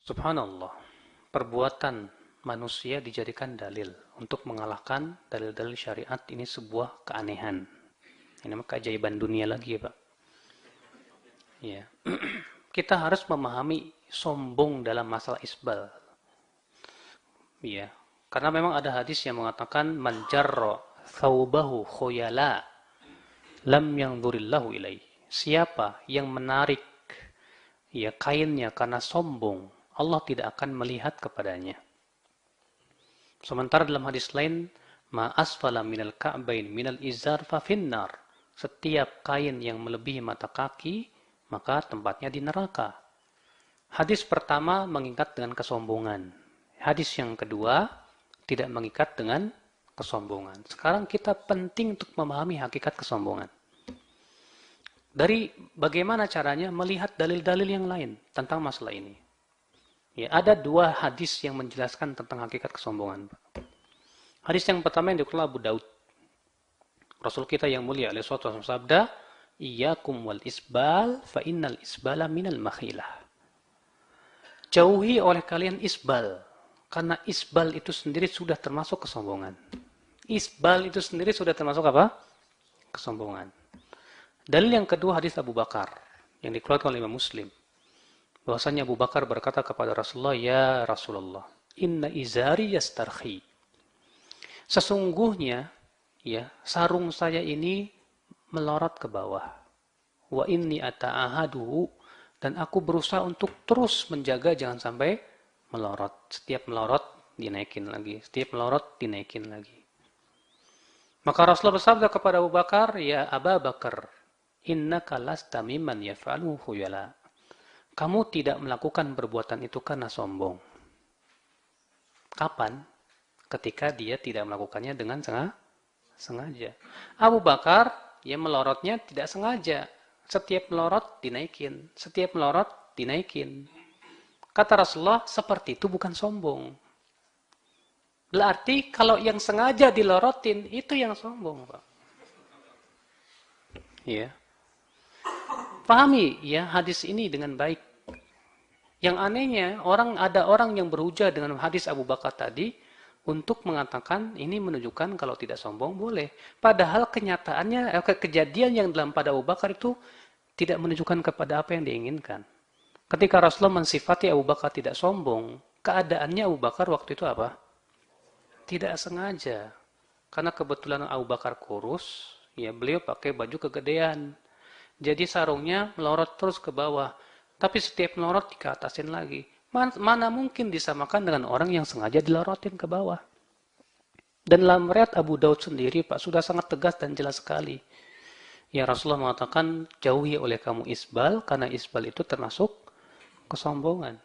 Subhanallah, perbuatan manusia dijadikan dalil untuk mengalahkan dalil-dalil syariat ini sebuah keanehan. Ini mah keajaiban dunia lagi ya Pak. Ya. Kita harus memahami sombong dalam masalah isbal. Ya. Karena memang ada hadis yang mengatakan man jarra thawbahu khuyala lam yanzurillahu ilaih. Siapa yang menarik ya kainnya karena sombong, Allah tidak akan melihat kepadanya. Sementara dalam hadis lain, ma asfala minal ka'bain minal izar fa finnar. Setiap kain yang melebihi mata kaki, maka tempatnya di neraka. Hadis pertama mengikat dengan kesombongan. Hadis yang kedua tidak mengikat dengan kesombongan. Sekarang kita penting untuk memahami hakikat kesombongan. Dari bagaimana caranya melihat dalil-dalil yang lain tentang masalah ini. Ya, ada dua hadis yang menjelaskan tentang hakikat kesombongan. Hadis yang pertama yang dikeluarkan Abu Daud. Rasul kita yang mulia alaihi wasallam sabda, "Iyyakum wal isbal fa innal isbala minal makhilah." Jauhi oleh kalian isbal, karena isbal itu sendiri sudah termasuk kesombongan. Isbal itu sendiri sudah termasuk apa? Kesombongan. Dalil yang kedua hadis Abu Bakar yang dikeluarkan oleh Imam Muslim. Bahwasanya Abu Bakar berkata kepada Rasulullah, "Ya Rasulullah, inna izari yastarhi." Sesungguhnya, ya, sarung saya ini melorot ke bawah. Wa inni ata'ahadu, dan aku berusaha untuk terus menjaga jangan sampai melorot. Setiap melorot dinaikin lagi, setiap melorot dinaikin lagi. Maka Rasulullah bersabda kepada Abu Bakar, "Ya Aba Bakar, innaka lasta mimman yaf'aluhu khuyala." Kamu tidak melakukan perbuatan itu karena sombong. Kapan? Ketika dia tidak melakukannya dengan sengaja. Abu Bakar, ya melorotnya tidak sengaja. Setiap melorot dinaikin. Setiap melorot dinaikin. Kata Rasulullah, seperti itu bukan sombong. Berarti kalau yang sengaja dilorotin, itu yang sombong, Pak. Ya. Pahami ya hadis ini dengan baik. Yang anehnya, ada orang yang berhujah dengan hadis Abu Bakar tadi untuk mengatakan ini menunjukkan kalau tidak sombong boleh. Padahal kenyataannya, kejadian yang dalam pada Abu Bakar itu tidak menunjukkan kepada apa yang diinginkan. Ketika Rasulullah mensifati Abu Bakar tidak sombong, keadaannya Abu Bakar waktu itu apa? Tidak sengaja. Karena kebetulan Abu Bakar kurus, ya beliau pakai baju kegedean. Jadi sarungnya melorot terus ke bawah. Tapi setiap melorot dikatasin lagi. Mana mungkin disamakan dengan orang yang sengaja dilorotin ke bawah. Dan dalam riwayat Abu Daud sendiri, Pak, sudah sangat tegas dan jelas sekali. Ya Rasulullah mengatakan, jauhi oleh kamu isbal, karena isbal itu termasuk kesombongan.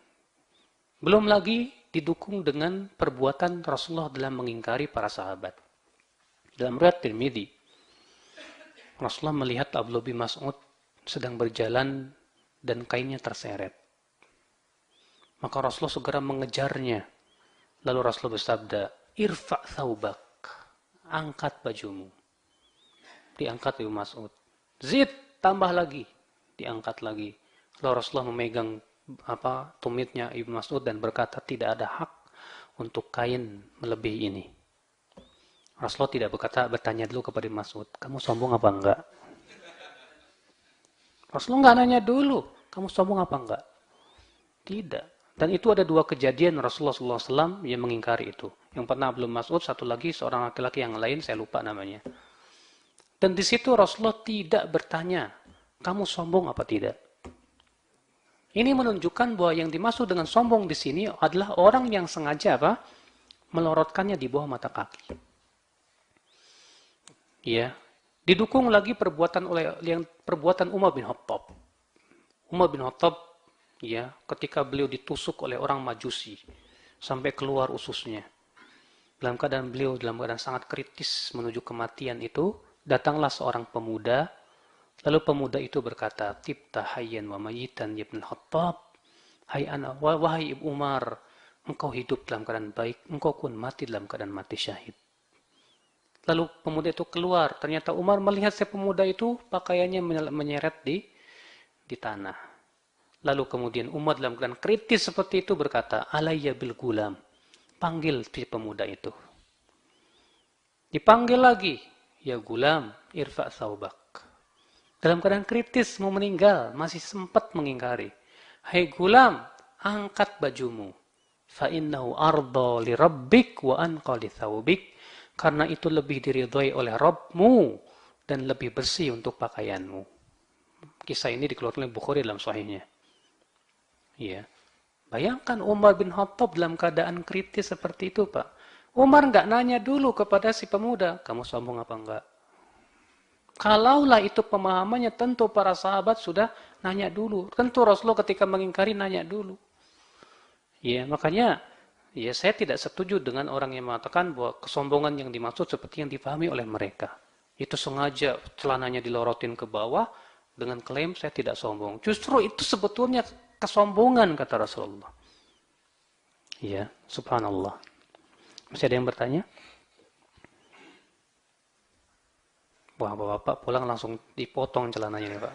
Belum lagi didukung dengan perbuatan Rasulullah dalam mengingkari para sahabat. Dalam riwayat Tirmidzi, Rasulullah melihat Abdullah bin Mas'ud sedang berjalan dan kainnya terseret. Maka Rasulullah segera mengejarnya. Lalu Rasulullah bersabda, "Irfa' thawbak." Angkat bajumu. Diangkat Ibnu Mas'ud. "Zid, tambah lagi." Diangkat lagi. Lalu Rasulullah memegang tumitnya Ibnu Mas'ud dan berkata, "Tidak ada hak untuk kain melebihi ini." Rasulullah tidak bertanya dulu kepada Ibnu Mas'ud, "Kamu sombong apa enggak?" Rasulullah nggak nanya dulu, "Kamu sombong apa enggak?" Tidak. Dan itu ada dua kejadian Rasulullah SAW yang mengingkari itu. Yang pernah belum Mas'ud, satu lagi seorang laki-laki yang lain, saya lupa namanya. Dan di situ Rasulullah tidak bertanya, "Kamu sombong apa tidak?" Ini menunjukkan bahwa yang dimaksud dengan sombong di sini adalah orang yang sengaja melorotkannya di bawah mata kaki. Ya, didukung lagi perbuatan Umar bin Khattab. Umar bin Khattab, ya, ketika beliau ditusuk oleh orang Majusi sampai keluar ususnya. Dalam keadaan beliau dalam keadaan sangat kritis menuju kematian itu, datanglah seorang pemuda. Lalu pemuda itu berkata, "Tibta hayyan wa mayitan ya Ibn Khattab." Wahai Ibu Umar, engkau hidup dalam keadaan baik, engkau pun mati dalam keadaan mati syahid. Lalu pemuda itu keluar. Ternyata Umar melihat si pemuda itu pakaiannya menyeret di tanah. Lalu kemudian Umar dalam keadaan kritis seperti itu berkata, alayya bil gulam. Panggil si pemuda itu. Dipanggil lagi, ya gulam, irfa saubak. Dalam keadaan kritis mau meninggal, masih sempat mengingkari. Hai gulam, angkat bajumu. Fa innahu arda li rabbik wa anqa li thawbik. Karena itu lebih diridhoi oleh Rabbmu dan lebih bersih untuk pakaianmu. Kisah ini dikeluarkan oleh Bukhari dalam sahihnya. Ya. Bayangkan Umar bin Khattab dalam keadaan kritis seperti itu, Pak. Umar nggak nanya dulu kepada si pemuda, kamu sombong apa enggak? Kalaulah itu pemahamannya, tentu para sahabat sudah nanya dulu. Tentu Rasulullah ketika mengingkari nanya dulu. Ya, makanya ya saya tidak setuju dengan orang yang mengatakan bahwa kesombongan yang dimaksud seperti yang dipahami oleh mereka. Itu sengaja celananya dilorotin ke bawah dengan klaim saya tidak sombong. Justru itu sebetulnya kesombongan kata Rasulullah. Ya, subhanallah. Masih ada yang bertanya? Wah, bapak pulang langsung dipotong celananya nih, Pak.